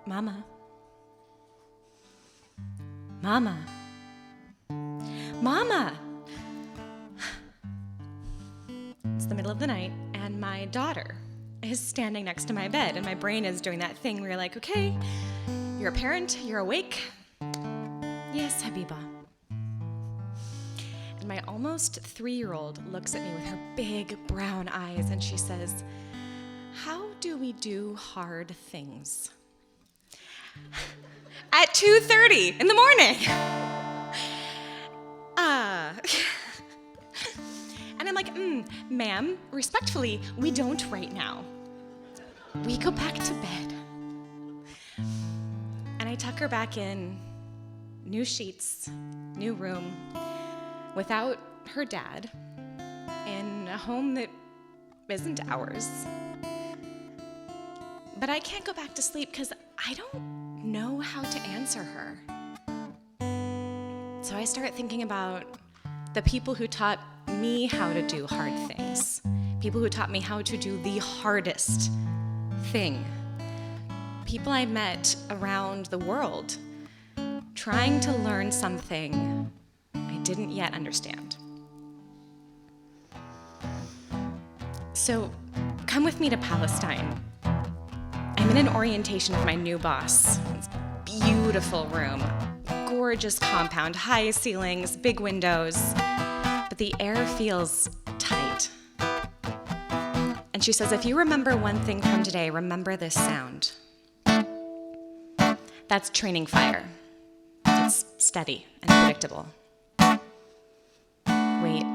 Mama. Mama. Mama! It's the middle of the night, and my daughter is standing next to my bed, and my brain is doing that thing where you're like, okay, you're a parent, you're awake. Yes, Habiba. And my almost 3-year-old looks at me with her big brown eyes, and she says, how do we do hard things? At 2:30 in the morning. And I'm like, ma'am, respectfully, we don't right now. We go back to bed. And I tuck her back in, new sheets, new room, without her dad, in a home that isn't ours. But I can't go back to sleep because I don't know how to answer her. So I start thinking about the people who taught me how to do hard things, people who taught me how to do the hardest thing, people I met around the world trying to learn something I didn't yet understand. So come with me to Palestine. I'm in an orientation with my new boss. It's a beautiful room, gorgeous compound, high ceilings, big windows, but the air feels tight. And she says, if you remember one thing from today, remember this sound. That's training fire. It's steady and predictable. Wait,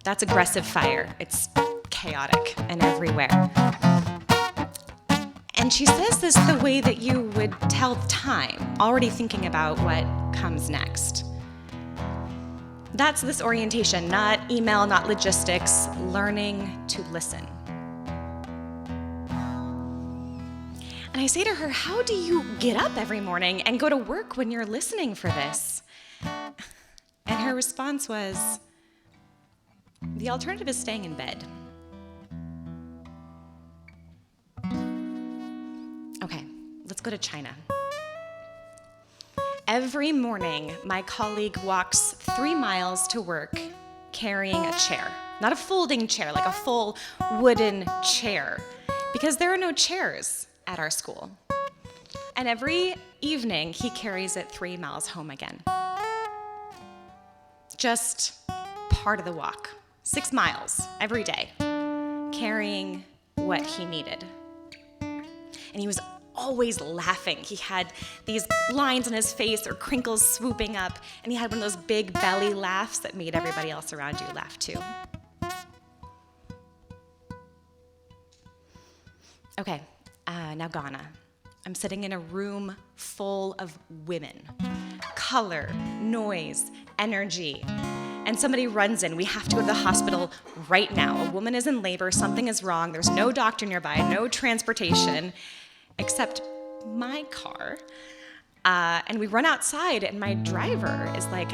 that's aggressive fire. It's chaotic and everywhere. And she says this the way that you would tell time, already thinking about what comes next. That's this orientation, not email, not logistics, learning to listen. And I say to her, how do you get up every morning and go to work when you're listening for this? And her response was, the alternative is staying in bed. Okay, let's go to China. Every morning, my colleague walks 3 miles to work carrying a chair. Not a folding chair, like a full wooden chair, because there are no chairs at our school. And every evening, he carries it 3 miles home again. Just part of the walk, 6 miles every day, carrying what he needed. And he was always laughing. He had these lines on his face or crinkles swooping up, and he had one of those big belly laughs that made everybody else around you laugh too. Okay, now Ghana. I'm sitting in a room full of women. Color, noise, energy. And somebody runs in. We have to go to the hospital right now. A woman is in labor, something is wrong, there's no doctor nearby, no transportation, except my car. And we run outside, and my driver is like,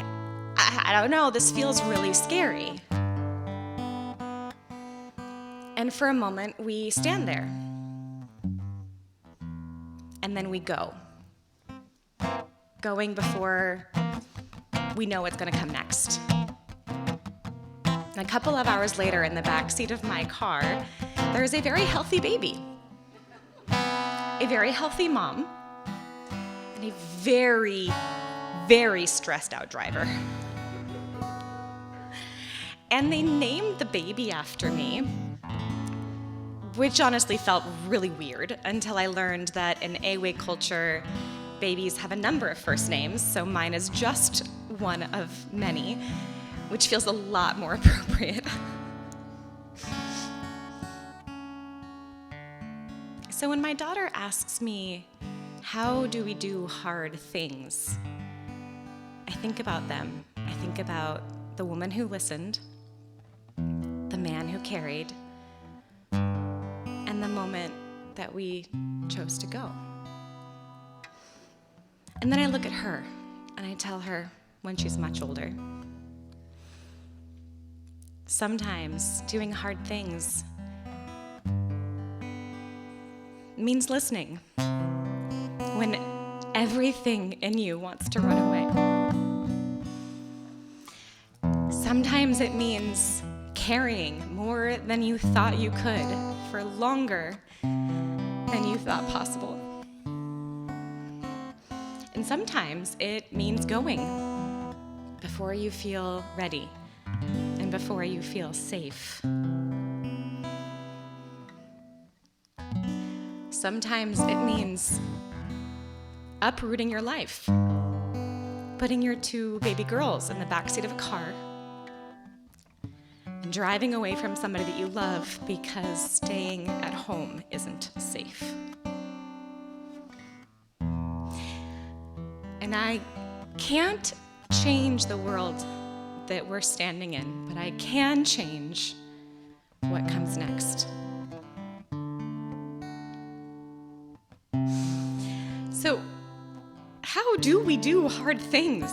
I don't know, this feels really scary. And for a moment, we stand there. And then we go. Going before we know what's gonna come next. And a couple of hours later, in the back seat of my car, there's a very healthy baby. A very healthy mom, and a very, very stressed out driver. And they named the baby after me, which honestly felt really weird until I learned that in Ewe culture, babies have a number of first names, so mine is just one of many, which feels a lot more appropriate. So when my daughter asks me, how do we do hard things? I think about them. I think about the woman who listened, the man who carried, and the moment that we chose to go. And then I look at her and I tell her, when she's much older, sometimes doing hard things means listening when everything in you wants to run away. Sometimes it means carrying more than you thought you could for longer than you thought possible. And sometimes it means going before you feel ready and before you feel safe. Sometimes it means uprooting your life, putting your 2 baby girls in the backseat of a car, and driving away from somebody that you love because staying at home isn't safe. And I can't change the world that we're standing in, but I can change what comes next. So, how do we do hard things?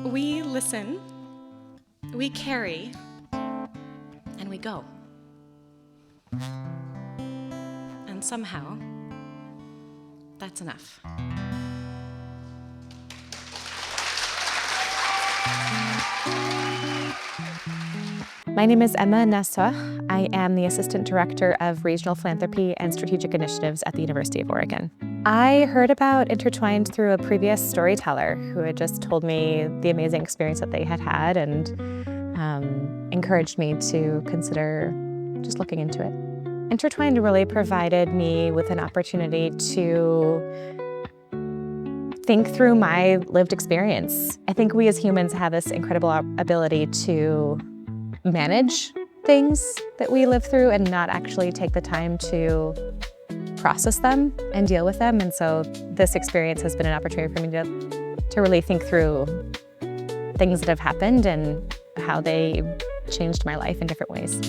We listen, we carry, and we go. And somehow, that's enough. My name is Emma Nassau. I am the Assistant Director of Regional Philanthropy and Strategic Initiatives at the University of Oregon. I heard about Intertwined through a previous storyteller who had just told me the amazing experience that they had had and encouraged me to consider just looking into it. Intertwined really provided me with an opportunity to think through my lived experience. I think we as humans have this incredible ability to manage things that we live through and not actually take the time to process them and deal with them. And so this experience has been an opportunity for me to really think through things that have happened and how they changed my life in different ways.